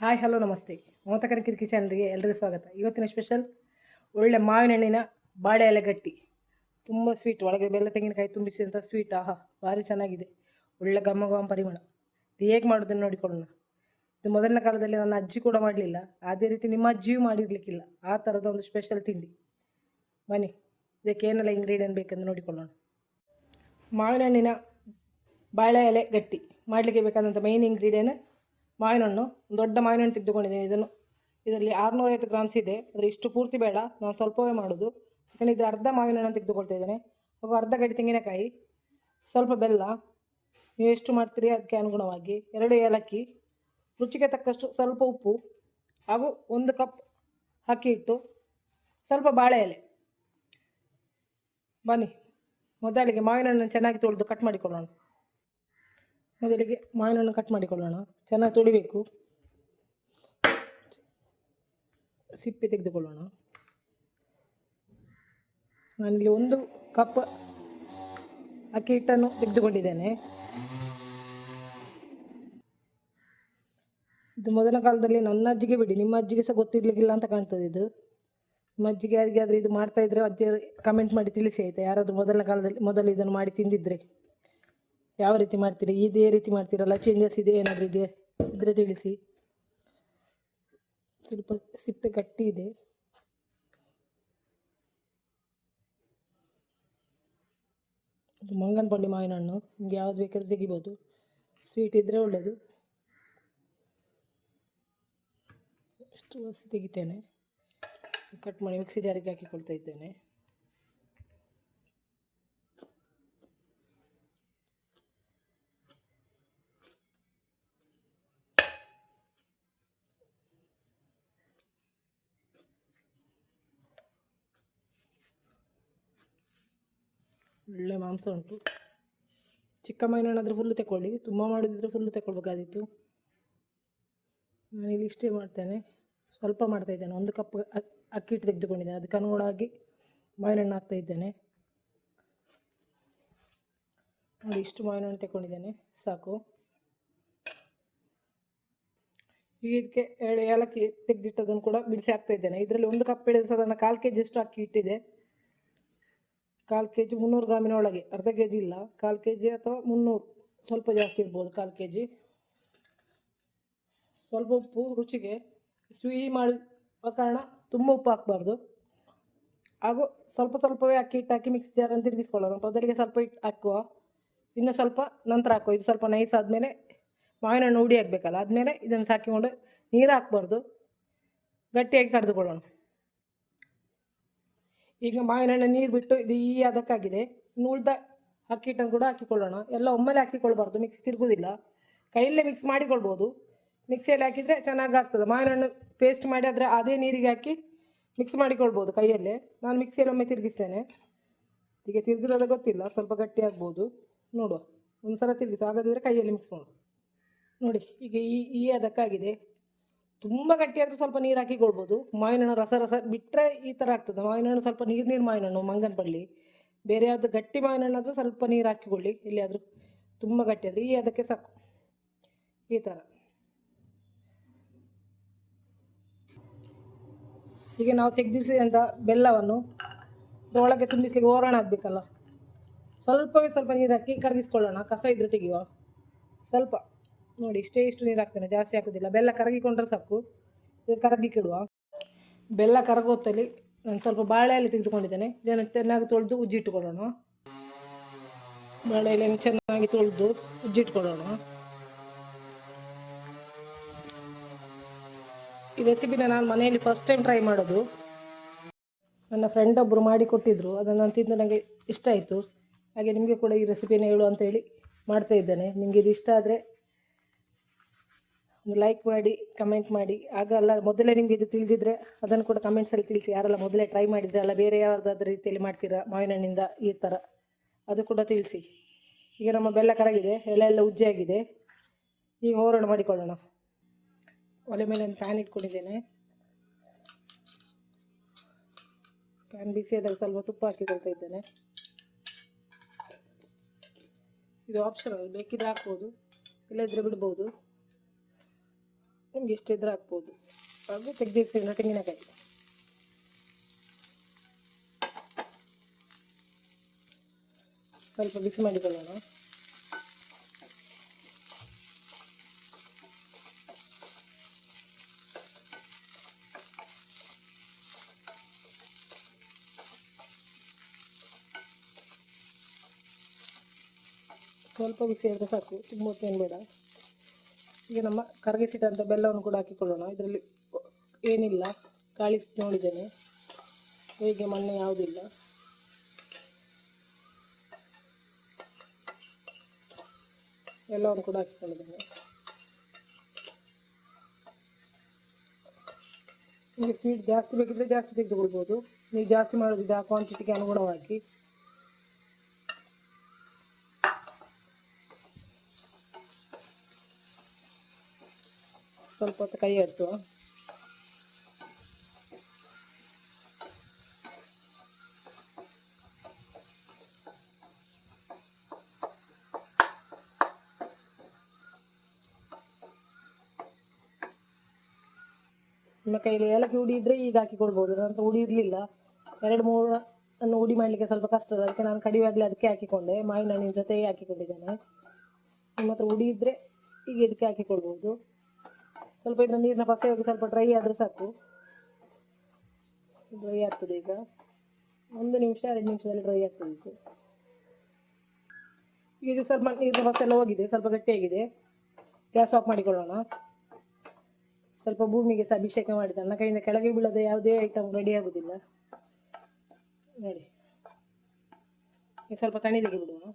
Hi hello ನಮಸ್ತೆ. ಮಮತಾ ಕನಕಿರಿ ಕಿಚನ್ಗೆ ಎಲ್ಲರಿಗೂ ಸ್ವಾಗತ. ಇವತ್ತಿನ ಸ್ಪೆಷಲ್ ಒಳ್ಳೆ ಮಾವಿನ ಹಣ್ಣಿನ ಬಾಳೆ ಎಲೆ ಗಟ್ಟಿ. ತುಂಬ ಸ್ವೀಟ್, ಒಳಗೆ ಬೆಲ್ಲ ತೆಂಗಿನಕಾಯಿ ತುಂಬಿಸಿದಂಥ ಸ್ವೀಟ್. ಆಹಾ, ಭಾರಿ ಚೆನ್ನಾಗಿದೆ. ಒಳ್ಳೆ ಘಮ ಘಮ ಪರಿಮಳ. ಇದು ಹೇಗೆ ಮಾಡೋದನ್ನು ನೋಡಿಕೊಳ್ಳೋಣ. ಇದು ಮೊದಲನೇ ಕಾಲದಲ್ಲಿ ನನ್ನ ಅಜ್ಜಿ ಕೂಡ ಮಾಡಲಿಲ್ಲ, ಅದೇ ರೀತಿ ನಿಮ್ಮ ಅಜ್ಜಿಯೂ ಮಾಡಿರಲಿಕ್ಕಿಲ್ಲ. ಆ ಥರದ ಒಂದು ಸ್ಪೆಷಲ್ ತಿಂಡಿ. ಬನ್ನಿ, ಇದಕ್ಕೆ ಏನೆಲ್ಲ ಇಂಗ್ರೀಡಿಯೆಂಟ್ ಬೇಕೆಂದು ನೋಡಿಕೊಳ್ಳೋಣ. ಮಾವಿನ ಹಣ್ಣಿನ ಬಾಳೆ ಎಲೆ ಗಟ್ಟಿ ಮಾಡಲಿಕ್ಕೆ ಬೇಕಾದಂಥ ಮೈನ್ ಇಂಗ್ರೀಡಿಯೆಂಟ್ ಮಾವಿನ ಹಣ್ಣು. ಒಂದು ದೊಡ್ಡ ಮಾವಿನ ಹಣ್ಣು ತೆಗೆದುಕೊಂಡಿದ್ದೀನಿ. ಇದರಲ್ಲಿ 650 ಗ್ರಾಮ್ಸ್ ಇದೆ. ಆದರೆ ಇಷ್ಟು ಪೂರ್ತಿ ಬೇಡ, ನಾನು ಸ್ವಲ್ಪವೇ ಮಾಡೋದು. ಯಾಕಂದರೆ ಇದು ಅರ್ಧ ಮಾವಿನ ಹಣ್ಣು ತೆಗೆದುಕೊಳ್ತಾ ಇದ್ದೇನೆ. ಹಾಗೂ ಅರ್ಧ ಗಡ್ಡೆ ತೆಂಗಿನಕಾಯಿ, ಸ್ವಲ್ಪ ಬೆಲ್ಲ, ನೀವು ಎಷ್ಟು ಮಾಡ್ತೀರಿ ಅದಕ್ಕೆ ಅನುಗುಣವಾಗಿ, 2 ಏಲಕ್ಕಿ, ರುಚಿಗೆ ತಕ್ಕಷ್ಟು ಸ್ವಲ್ಪ ಉಪ್ಪು, ಹಾಗೂ 1 ಕಪ್ ಅಕ್ಕಿ ಹಿಟ್ಟು, ಸ್ವಲ್ಪ ಬಾಳೆ ಎಲೆ. ಬನ್ನಿ, ಮೊದಲಿಗೆ ಮಾವಿನ ಹಣ್ಣನ್ನು ಚೆನ್ನಾಗಿ ತೊಳೆದು ಕಟ್ ಮಾಡಿಕೊಳ್ಳೋಣ. ಮೊದಲಿಗೆ ಮಾವಿನ ಹಣ್ಣು ಕಟ್ ಮಾಡಿಕೊಳ್ಳೋಣ. ಚೆನ್ನಾಗಿ ತೊಳಿಬೇಕು. ಸಿಪ್ಪೆ ತೆಗೆದುಕೊಳ್ಳೋಣ. ನಾನಿಲ್ಲಿ 1 ಕಪ್ ಅಕ್ಕಿ ಹಿಟ್ಟನ್ನು ತೆಗೆದುಕೊಂಡಿದ್ದೇನೆ. ಇದು ಮೊದಲ ಕಾಲದಲ್ಲಿ ನನ್ನ ಅಜ್ಜಿಗೆ ಬಿಡಿ, ನಿಮ್ಮ ಅಜ್ಜಿಗೆ ಸಹ ಗೊತ್ತಿರಲಿಕ್ಕಿಲ್ಲ ಅಂತ ಕಾಣ್ತದೆ. ಇದು ನಿಮ್ಮ ಅಜ್ಜಿಗೆ ಯಾರಿಗಾದರೂ ಇದು ಮಾಡ್ತಾಯಿದ್ರೆ ಅಜ್ಜಿ ಕಮೆಂಟ್ ಮಾಡಿ ತಿಳಿಸಿ ಆಯಿತಾ. ಯಾರಾದರೂ ಮೊದಲನೇ ಕಾಲದಲ್ಲಿ ಮೊದಲು ಇದನ್ನು ಮಾಡಿ ತಿಂದಿದ್ರೆ ಯಾವ ರೀತಿ ಮಾಡ್ತೀರಿ, ಇದೇ ರೀತಿ ಮಾಡ್ತೀರಲ್ಲ, ಚೇಂಜಸ್ ಇದೆ ಏನಾದರೂ ಇದ್ರೆ ತಿಳಿಸಿ. ಸ್ವಲ್ಪ ಸಿಪ್ಪೆ ಗಟ್ಟಿ ಇದೆ. ಇದು ಮಂಗನಪಳ್ಳಿ ಮಾವಿನ ಹಣ್ಣು, ನಿಮಗೆ ಯಾವ್ದು ಬೇಕಾದರೂ ತೆಗಿಬೋದು. ಸ್ವೀಟ್ ಇದ್ದರೆ ಒಳ್ಳೆಯದು. ಇಷ್ಟು ಹಸಿ ತೆಗಿತೇನೆ. ಕಟ್ ಮಾಡಿ ಮಿಕ್ಸಿ ಜಾರಿಗೆ ಹಾಕಿಕೊಳ್ತಾ ಇದ್ದೇನೆ. ಒಳ್ಳೆ ಮಾಂಸ ಉಂಟು. ಚಿಕ್ಕ ಮಾವಿನ ಹಣ್ಣಾದರೆ ಫುಲ್ಲು ತಗೊಳ್ಳಿ, ತುಂಬ ಮಾಡೋದಿದ್ರೆ ಫುಲ್ಲು ತಗೊಳ್ಬೇಕಾದಿತ್ತು. ನಾನಿಲ್ಲಿ ಇಷ್ಟೇ ಮಾಡ್ತೇನೆ, ಸ್ವಲ್ಪ ಮಾಡ್ತಾಯಿದ್ದೇನೆ. 1 ಕಪ್ ಅಕ್ಕಿ ಹಿಟ್ಟು ತೆಗೆದುಕೊಂಡಿದ್ದೇನೆ, ಅದಕ್ಕೆ ಅನುಗುಣವಾಗಿ ಮಾವಿನ ಹಣ್ಣು ಹಾಕ್ತಾಯಿದ್ದೇನೆ. ನೋಡಿ, ಇಷ್ಟು ಮಾವಿನ ಹಣ್ಣು ತಗೊಂಡಿದ್ದೇನೆ, ಸಾಕು. ಈಗ ಇದಕ್ಕೆ 2 ಏಲಕ್ಕಿ ತೆಗೆದಿಟ್ಟದನ್ನು ಕೂಡ ಬಿಡಿಸಿ ಹಾಕ್ತಾಯಿದ್ದೇನೆ. ಇದರಲ್ಲಿ 1 ಕಪ್ ಹಿಡಿದು ಸಾಧಾರಣ 1/4 kg ಅಷ್ಟು ಅಕ್ಕಿ ಹಿಟ್ಟಿದೆ. 1/4 kg 300 ಗ್ರಾಮಿನ ಒಳಗೆ, ಅರ್ಧ kg ಇಲ್ಲ, 1/4 kg ಅಥವಾ 300, ಸ್ವಲ್ಪ ಜಾಸ್ತಿ ಇರ್ಬೋದು. 1/4 kg. ಸ್ವಲ್ಪ ಉಪ್ಪು ರುಚಿಗೆ. ಸಿಹಿ ಮಾಡುವ ಕಾರಣ ತುಂಬ ಉಪ್ಪು ಹಾಕಬಾರ್ದು. ಹಾಗೂ ಸ್ವಲ್ಪವೇ ಅಕ್ಕಿ ಹಿಟ್ಟು ಹಾಕಿ ಮಿಕ್ಸಿ ಜಾರನ್ನು ತಿರುಗಿಸ್ಕೊಳ್ಳೋಣ. ಮೊದಲಿಗೆ ಸ್ವಲ್ಪ ಹಿಟ್ಟು ಹಾಕುವ, ಇನ್ನು ಸ್ವಲ್ಪ ನಂತರ ಹಾಕುವ. ಇದು ಸ್ವಲ್ಪ ನೈಸ್ ಆದಮೇಲೆ ಮಾವಿನ ಹಣ್ಣು ಹುಡಿ ಆಗಬೇಕಲ್ಲ, ಆದಮೇಲೆ ಇದನ್ನು ಹಾಕಿಕೊಂಡು ನೀರು ಹಾಕ್ಬಾರ್ದು, ಗಟ್ಟಿಯಾಗಿ ಕಡಿದುಕೊಳ್ಳೋಣ. ಈಗ ಮಾವಿನ ಹಣ್ಣು ನೀರು ಬಿಟ್ಟು ಇದು ಈ ಅದಕ್ಕಾಗಿದೆ. ಇನ್ನು ಉಳಿದ ಅಕ್ಕಿ ಹಿಟ್ಟನ್ನು ಕೂಡ ಹಾಕಿಕೊಳ್ಳೋಣ. ಎಲ್ಲ ಒಮ್ಮೆಲೆ ಹಾಕಿಕೊಳ್ಬಾರ್ದು, ಮಿಕ್ಸಿ ತಿರುಗೋದಿಲ್ಲ. ಕೈಯಲ್ಲೇ ಮಿಕ್ಸ್ ಮಾಡಿಕೊಳ್ಬೋದು. ಮಿಕ್ಸಿಯಲ್ಲಿ ಹಾಕಿದರೆ ಚೆನ್ನಾಗಿ ಆಗ್ತದೆ. ಮಾವಿನ ಹಣ್ಣು ಪೇಸ್ಟ್ ಮಾಡಿ ಆದರೆ ಅದೇ ನೀರಿಗೆ ಹಾಕಿ ಮಿಕ್ಸ್ ಮಾಡಿಕೊಳ್ಬೋದು ಕೈಯಲ್ಲೇ. ನಾನು ಮಿಕ್ಸಿಯಲ್ಲಿ ಒಮ್ಮೆ ತಿರುಗಿಸ್ತೇನೆ. ಈಗ ತಿರುಗಿರೋದು ಗೊತ್ತಿಲ್ಲ, ಸ್ವಲ್ಪ ಗಟ್ಟಿ ಆಗ್ಬೋದು, ನೋಡುವ. ಒಂದು ಸಲ ತಿರುಗಿಸಿ, ಹಾಗಾದರೆ ಕೈಯಲ್ಲಿ ಮಿಕ್ಸ್ ಮಾಡು. ನೋಡಿ, ಈಗ ಈ ಅದಕ್ಕಾಗಿದೆ. ತುಂಬ ಗಟ್ಟಿಯಾದರೂ ಸ್ವಲ್ಪ ನೀರು ಹಾಕಿಕೊಳ್ಬೋದು. ಮಾವಿನ ಹಣ್ಣು ರಸ ಬಿಟ್ಟರೆ ಈ ಥರ ಆಗ್ತದೆ. ಮಾವಿನ ಹಣ್ಣು ಸ್ವಲ್ಪ ನೀರು ಮಾವಿನ ಹಣ್ಣು ಮಂಗನಪಳ್ಳಿ. ಬೇರೆ ಯಾವುದು ಗಟ್ಟಿ ಮಾವಿನ ಹಣ್ಣಾದರೂ ಸ್ವಲ್ಪ ನೀರು ಹಾಕಿಕೊಳ್ಳಿ. ಎಲ್ಲಿಯಾದರೂ ತುಂಬ ಗಟ್ಟಿ ಆದರೆ ಅದಕ್ಕೆ ಸಾಕು, ಈ ಥರ. ಈಗ ನಾವು ತೆಗೆದಿರಿಸಿದಂಥ ಬೆಲ್ಲವನ್ನು ಒಳಗೆ ತುಂಬಿಸ್ಲಿಕ್ಕೆ ಓರಣ ಆಗಬೇಕಲ್ಲ, ಸ್ವಲ್ಪ ನೀರು ಹಾಕಿ ಕರಗಿಸ್ಕೊಳ್ಳೋಣ. ಕಸ ಇದ್ದರೆ ತೆಗೆಯುವ. ಸ್ವಲ್ಪ ನೋಡಿ, ಇಷ್ಟು ನೀರು ಹಾಕ್ತೇನೆ, ಜಾಸ್ತಿ ಹಾಕೋದಿಲ್ಲ. ಬೆಲ್ಲ ಕರಗಿಕೊಂಡ್ರೆ ಸಾಕು. ಇದು ಕರಗಲಿಕ್ಕೆ ಇಡುವ. ಬೆಲ್ಲ ಕರಗೋತ್ತಲ್ಲಿ ನಾನು ಸ್ವಲ್ಪ ಬಾಳೆ ಎಲೆ ತೆಗೆದುಕೊಂಡಿದ್ದೇನೆ. ಇದನ್ನು ಚೆನ್ನಾಗಿ ತೊಳೆದು ಉಜ್ಜಿಟ್ಟುಕೊಳ್ಳೋಣ. ಬಾಳೆ ಎಲೆಯನ್ನು ಚೆನ್ನಾಗಿ ತೊಳೆದು ಉಜ್ಜಿಟ್ಕೊಳ್ಳೋಣ. ಈ ರೆಸಿಪಿನ ನಾನು ಮನೆಯಲ್ಲಿ ಫಸ್ಟ್ ಟೈಮ್ ಟ್ರೈ ಮಾಡೋದು. ನನ್ನ ಫ್ರೆಂಡ್ ಒಬ್ಬರು ಮಾಡಿಕೊಟ್ಟಿದ್ರು, ಅದನ್ನು ನಾನು ತಿಂದು ನನಗೆ ಇಷ್ಟ ಆಯಿತು. ಹಾಗೆ ನಿಮಗೆ ಕೂಡ ಈ ರೆಸಿಪಿನ ಹೇಳು ಅಂತೇಳಿ ಮಾಡ್ತಾಯಿದ್ದೇನೆ. ನಿಮಗೆ ಇದು ಇಷ್ಟ ಆದರೆ ಒಂದು ಲೈಕ್ ಮಾಡಿ, ಕಮೆಂಟ್ ಮಾಡಿ. ಆಗಲ್ಲ ಮೊದಲೇ ನಿಮಗೆ ಇದು ತಿಳಿದಿದ್ರೆ ಅದನ್ನು ಕೂಡ ಕಮೆಂಟ್ಸಲ್ಲಿ ತಿಳಿಸಿ. ಯಾರೆಲ್ಲ ಮೊದಲೇ ಟ್ರೈ ಮಾಡಿದರೆ, ಅಲ್ಲ ಬೇರೆ ಯಾವುದಾದ್ರೂ ರೀತಿಯಲ್ಲಿ ಮಾಡ್ತೀರಾ ಮಾವಿನ ಹಣ್ಣಿಂದ ಈ ಥರ, ಅದು ಕೂಡ ತಿಳಿಸಿ. ಈಗ ನಮ್ಮ ಬೆಲ್ಲ ಕರಗಿದೆ, ಎಲ್ಲ ಉಜ್ಜಿಯಾಗಿದೆ. ಈಗ ಹೋರಣ ಮಾಡಿಕೊಳ್ಳೋಣ. ಒಲೆ ಮೇಲೆ ಒಂದು ಪ್ಯಾನ್ ಇಟ್ಕೊಂಡಿದ್ದೇನೆ. ಪ್ಯಾನ್ ಬಿಸಿಯಾದಾಗ ಸ್ವಲ್ಪ ತುಪ್ಪ ಹಾಕಿಕೊಳ್ತಾ ಇದ್ದೇನೆ. ಇದು ಆಪ್ಷನಲ್, ಬೇಕಿದ್ರೆ ಹಾಕ್ಬೋದು, ಇಲ್ಲದಿದ್ದರೆ ಬಿಡ್ಬೋದು. ನಿಮ್ಗೆ ಎಷ್ಟಿದ್ರೆ ಹಾಕ್ಬೋದು. ಹಾಗೂ ತೆಗೆದಿರ್ತೀವಿ ತೆಂಗಿನಕಾಯಿ. ಸ್ವಲ್ಪ ಬಿಸಿ ಮಾಡಿಕೊಳ್ಳೋಣ. ಸ್ವಲ್ಪ ಬಿಸಿ ಆದರೆ ಸಾಕು, ತುಂಬ ಹೊತ್ತೇನು ಬೇಡ. ಈಗ ನಮ್ಮ ಕರಗಿಸಿಟ್ಟಂಥ ಬೆಲ್ಲವನ್ನು ಕೂಡ ಹಾಕಿಕೊಳ್ಳೋಣ. ಇದರಲ್ಲಿ ಏನಿಲ್ಲ, ಕಾಳಿಸಿ ನೋಡಿದ್ದೇನೆ, ಹೇಗೆ ಮಣ್ಣು ಯಾವುದಿಲ್ಲ. ಎಲ್ಲವನ್ನು ಕೂಡ ಹಾಕಿಕೊಂಡಿದ್ದೇನೆ. ನಿಮಗೆ ಸ್ವೀಟ್ ಜಾಸ್ತಿ ಬೇಕಿದ್ರೆ ಜಾಸ್ತಿ ತೆಗೆದುಕೊಳ್ಬೋದು. ನೀವು ಜಾಸ್ತಿ ಮಾಡೋದಿದೆ ಆ ಕ್ವಾಂಟಿಟಿಗೆ ಅನುಗುಣವಾಗಿ. ಸ್ವಲ್ಪ ಹೊತ್ತು ಕೈ ಆಡಿಸುವ. ನಿಮ್ಮ ಕೈಯಲ್ಲಿ ಏಲಕ್ಕಿ ಹುಡಿ ಇದ್ದರೆ ಈಗ ಹಾಕಿಕೊಳ್ಬೋದು. ನನ್ನ ಹತ್ರ ಹುಡಿ ಇರಲಿಲ್ಲ, 2-3 ಅನ್ನು ಹುಡಿ ಮಾಡಲಿಕ್ಕೆ ಸ್ವಲ್ಪ ಕಷ್ಟ, ಅದಕ್ಕೆ ನಾನು ಕಡಿವಾಗಲೇ ಅದಕ್ಕೆ ಹಾಕಿಕೊಂಡೆ. ಮಾವಿನ ಹಣ್ಣಿನ ಜೊತೆಗೆ ಹಾಕಿಕೊಂಡಿದ್ದೇನೆ. ನಿಮ್ಮ ಹತ್ರ ಹುಡಿ ಇದ್ದರೆ ಈಗ ಇದಕ್ಕೆ ಹಾಕಿಕೊಳ್ಬೋದು. ಸ್ವಲ್ಪ ಇದರ ನೀರಿನ ಪಸೆ ಹೋಗಿ ಸ್ವಲ್ಪ ಡ್ರೈ ಆದರೆ ಸಾಕು. ಡ್ರೈ ಆಗ್ತದೆ ಈಗ. 1 ನಿಮಿಷ 2 ನಿಮಿಷದಲ್ಲಿ ಡ್ರೈ ಆಗ್ತದೆ ಇದು. ಇದು ಸ್ವಲ್ಪ ನೀರಿನ ಪಸೆ ಎಲ್ಲ ಹೋಗಿದೆ, ಸ್ವಲ್ಪ ಗಟ್ಟಿಯಾಗಿದೆ. ಗ್ಯಾಸ್ ಆಫ್ ಮಾಡಿಕೊಳ್ಳೋಣ. ಸ್ವಲ್ಪ ಭೂಮಿಗೆ ಸಹ ಅಭಿಷೇಕ ಮಾಡಿದ ನನ್ನ ಕೈಯಿಂದ ಕೆಳಗೆ ಬೀಳದೆ ಯಾವುದೇ ಐಟಮ್ ರೆಡಿ ಆಗೋದಿಲ್ಲ ನೋಡಿ. ಸ್ವಲ್ಪ ತಣಿಲಿಕ್ಕೆ ಬಿಡುವ.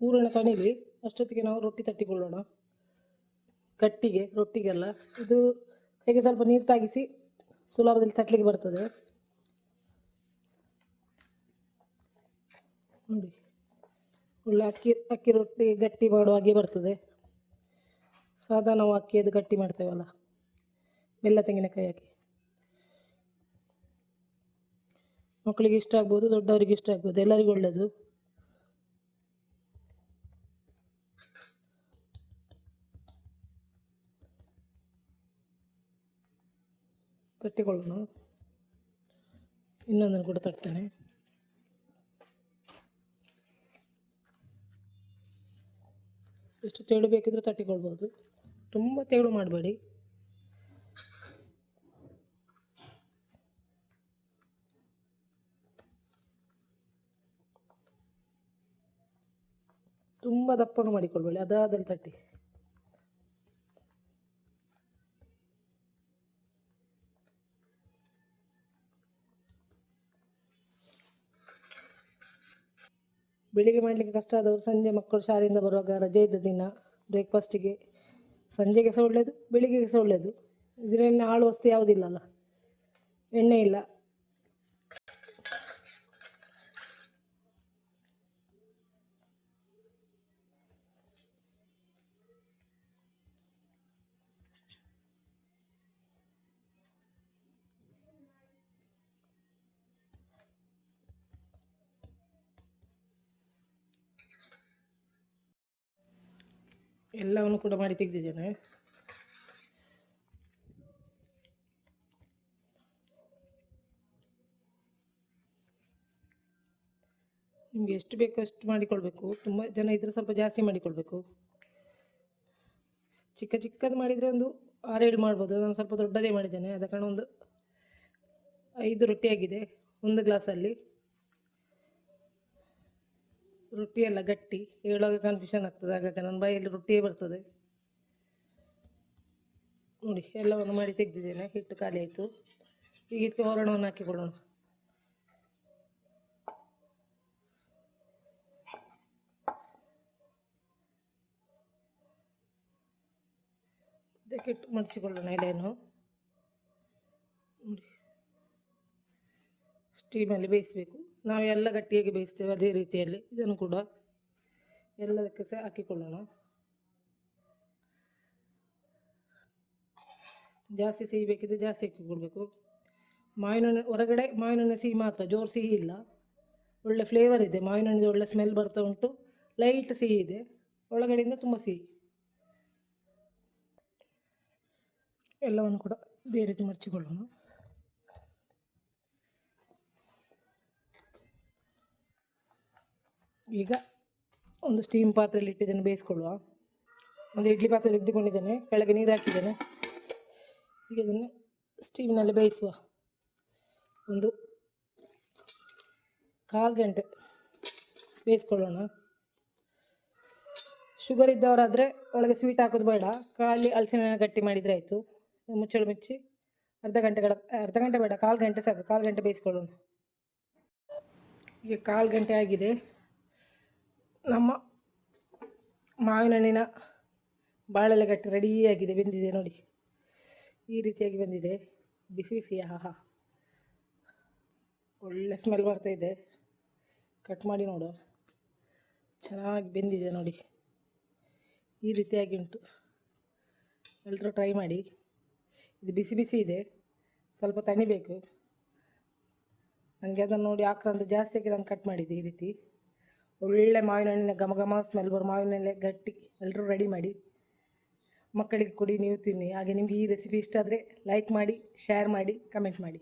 ಹೂರಣ ತಣಿಲಿ, ಅಷ್ಟೊತ್ತಿಗೆ ನಾವು ರೊಟ್ಟಿ ತಟ್ಟಿಕೊಳ್ಳೋಣ. ಗಟ್ಟಿಗೆ ರೊಟ್ಟಿಗೆಲ್ಲ ಇದು ಕೈಗೆ ಸ್ವಲ್ಪ ನೀರು ತಾಗಿಸಿ ಸುಲಭದಲ್ಲಿ ತಟ್ಟಲಿಕ್ಕೆ ಬರ್ತದೆ ನೋಡಿ. ಒಳ್ಳೆ ಅಕ್ಕಿ ರೊಟ್ಟಿ ಗಟ್ಟಿ ಮಾಡುವಾಗೆ ಬರ್ತದೆ. ಸಾದಾ ನಾವು ಅಕ್ಕಿಯದು ಗಟ್ಟಿ ಮಾಡ್ತೇವಲ್ಲ, ಬೆಲ್ಲ ತೆಂಗಿನಕಾಯಿ ಹಾಕಿ. ಮಕ್ಕಳಿಗೆ ಇಷ್ಟ ಆಗ್ಬೋದು, ದೊಡ್ಡವರಿಗೆ ಇಷ್ಟ ಆಗ್ಬೋದು, ಎಲ್ಲರಿಗೂ ಒಳ್ಳೆಯದು. ತಟ್ಟಿಕೊಳ್ಳೋಣ. ಇನ್ನೊಂದನ್ನು ಕೂಡ ತಟ್ತೇನೆ. ಎಷ್ಟು ತೆಳು ಬೇಕಿದ್ರೂ ತಟ್ಟಿಕೊಳ್ಬೋದು, ತುಂಬ ತೆಳು ಮಾಡಬೇಡಿ. ತುಂಬ ದಪ್ಪನು ಮಾಡಿಕೊಳ್ಬೇಡಿ, ಅದಾದಲ್ಲಿ ತಟ್ಟಿ. ಬೆಳಿಗ್ಗೆ ಮಾಡಲಿಕ್ಕೆ ಕಷ್ಟ ಆದವರು ಸಂಜೆ ಮಕ್ಕಳು ಶಾಲೆಯಿಂದ ಬರುವಾಗ ರಜೆ ಇದ್ದ ದಿನ ಬ್ರೇಕ್ಫಾಸ್ಟಿಗೆ, ಸಂಜೆಗೆ ಸಹ ಒಳ್ಳೆಯದು, ಬೆಳಿಗ್ಗೆಗೆ ಸಹ ಒಳ್ಳೆಯದು. ಇದರಲ್ಲಿ ಹಾಳು ವಸ್ತು ಯಾವುದಿಲ್ಲಲ್ಲ, ಎಣ್ಣೆ ಇಲ್ಲ. ಎಲ್ಲವನ್ನು ಕೂಡ ಮಾಡಿ ತೆಗೆದಿದ್ದೇನೆ. ನಿಮಗೆ ಎಷ್ಟು ಬೇಕೋ ಅಷ್ಟು ಮಾಡಿಕೊಳ್ಬೇಕು. ತುಂಬ ಜನ ಇದ್ದರೆ ಸ್ವಲ್ಪ ಜಾಸ್ತಿ ಮಾಡಿಕೊಳ್ಬೇಕು. ಚಿಕ್ಕ ಚಿಕ್ಕದು ಮಾಡಿದರೆ ಒಂದು 6-7 ಮಾಡ್ಬೋದು. ನಾನು ಸ್ವಲ್ಪ ದೊಡ್ಡದೇ ಮಾಡಿದ್ದೇನೆ, ಆದ ಕಾರಣ ಒಂದು 5 ರೊಟ್ಟಿ ಆಗಿದೆ. 1 ಗ್ಲಾಸಲ್ಲಿ ರೊಟ್ಟಿ ಎಲ್ಲ ಗಟ್ಟಿ, ಹೇಳುವಾಗ ಕನ್ಫ್ಯೂಷನ್ ಆಗ್ತದೆ, ಹಾಗಾಗಿ ನನ್ನ ಬಾಯಲ್ಲಿ ರೊಟ್ಟಿಯೇ ಬರ್ತದೆ ನೋಡಿ. ಎಲ್ಲವನ್ನು ಮಾಡಿ ತೆಗೆದಿದ್ದೇನೆ, ಹಿಟ್ಟು ಖಾಲಿ ಆಯಿತು. ಈಗ ಇದಕ್ಕೆ ಹೊರಣವನ್ನು ಹಾಕಿಕೊಳ್ಳೋಣ. ಇದಕ್ಕೆ ಇಟ್ಟು ಮಡಚಿಕೊಳ್ಳೋಣ ಎಲೆಯನ್ನು ನೋಡಿ. ಸ್ಟೀಮಲ್ಲಿ ಬೇಯಿಸಬೇಕು. ನಾವು ಎಲ್ಲ ಗಟ್ಟಿಯಾಗಿ ಬೇಯಿಸ್ತೇವೆ ಅದೇ ರೀತಿಯಲ್ಲಿ ಇದನ್ನು ಕೂಡ ಎಲ್ಲದಕ್ಕೆ ಸಹ ಹಾಕಿಕೊಳ್ಳೋಣ. ಜಾಸ್ತಿ ಸಿಹಿ ಬೇಕಿದ್ರೆ ಜಾಸ್ತಿ ಹಾಕಿಕೊಳ್ಬೇಕು. ಮಾವಿನ ಹಣ್ಣು ಹೊರಗಡೆ ಮಾವಿನ ಹಣ್ಣು ಸಿಹಿ ಮಾತ್ರ, ಜೋರು ಸಿಹಿ ಇಲ್ಲ. ಒಳ್ಳೆ ಫ್ಲೇವರ್ ಇದೆ, ಮಾವಿನ ಹಣ್ಣಿಗೆ ಒಳ್ಳೆ ಸ್ಮೆಲ್ ಬರ್ತಾ ಉಂಟು. ಲೈಟ್ ಸಿಹಿ ಇದೆ, ಒಳಗಡೆಯಿಂದ ತುಂಬ ಸಿಹಿ. ಎಲ್ಲವನ್ನು ಕೂಡ ಇದೇ ರೀತಿ ಮರ್ಚಿಕೊಳ್ಳೋಣ. ಈಗ ಒಂದು ಸ್ಟೀಮ್ ಪಾತ್ರೆಯಲ್ಲಿ ಇಟ್ಟಿದ್ದೇನೆ ಬೇಯಿಸ್ಕೊಳ್ಳುವ. ಒಂದು ಇಡ್ಲಿ ಪಾತ್ರೆ ತೆಗೆದುಕೊಂಡಿದ್ದೇನೆ, ಕೆಳಗೆ ನೀರು ಹಾಕಿದ್ದೇನೆ. ಈಗ ಇದನ್ನು ಸ್ಟೀಮ್ನಲ್ಲಿ ಬೇಯಿಸುವ. ಒಂದು 1/4 ಗಂಟೆ ಬೇಯಿಸ್ಕೊಳ್ಳೋಣ. ಶುಗರ್ ಇದ್ದವರಾದರೆ ಒಳಗೆ ಸ್ವೀಟ್ ಹಾಕೋದು ಬೇಡ, ಖಾಲಿ ಹಲಸಿನ ಗಟ್ಟಿ ಮಾಡಿದರೆ ಆಯಿತು. ಮುಚ್ಚಳ ಮುಚ್ಚಿ ಅರ್ಧ ಗಂಟೆ ಬೇಡ, 1/4 ಗಂಟೆ ಸಾಕು. 1/4 ಗಂಟೆ ಬೇಯಿಸ್ಕೊಳ್ಳೋಣ. ಈಗ 1/4 ಗಂಟೆ ಆಗಿದೆ. ನಮ್ಮ ಮಾವಿನ ಹಣ್ಣಿನ ಬಾಳೆಲೆ ಗಟ್ಟಿ ರೆಡಿಯಾಗಿದೆ, ಬೆಂದಿದೆ ನೋಡಿ. ಈ ರೀತಿಯಾಗಿ ಬಂದಿದೆ, ಬಿಸಿ ಬಿಸಿ. ಆಹಾ, ಒಳ್ಳೆ ಸ್ಮೆಲ್ ಬರ್ತಾಯಿದೆ. ಕಟ್ ಮಾಡಿ ನೋಡುವ. ಚೆನ್ನಾಗಿ ಬೆಂದಿದೆ ನೋಡಿ, ಈ ರೀತಿಯಾಗಿ ಉಂಟು. ಎಲ್ಲರೂ ಟ್ರೈ ಮಾಡಿ. ಇದು ಬಿಸಿ ಬಿಸಿ ಇದೆ, ಸ್ವಲ್ಪ ತಣಿಬೇಕು. ನನಗೆ ಅದನ್ನು ನೋಡಿ ಆಕ್ರಂತ ಜಾಸ್ತಿ ಆಗಿ ನಾನು ಕಟ್ ಮಾಡಿದ್ದೆ. ಈ ರೀತಿ ಒಳ್ಳೆ ಮಾವಿನ ಹಣ್ಣಿನ ಘಮ ಘಮ ಸ್ಮೆಲ್ ಬರೋ ಮಾವಿನ ಹಣ್ಣೆ ಗಟ್ಟಿ. ಎಲ್ಲರೂ ರೆಡಿ ಮಾಡಿ, ಮಕ್ಕಳಿಗೆ ಕೊಡಿ, ನೀವು ತಿನ್ನಿ. ಹಾಗೆ ನಿಮಗೆ ಈ ರೆಸಿಪಿ ಇಷ್ಟ ಆದರೆ ಲೈಕ್ ಮಾಡಿ, ಶೇರ್ ಮಾಡಿ, ಕಮೆಂಟ್ ಮಾಡಿ.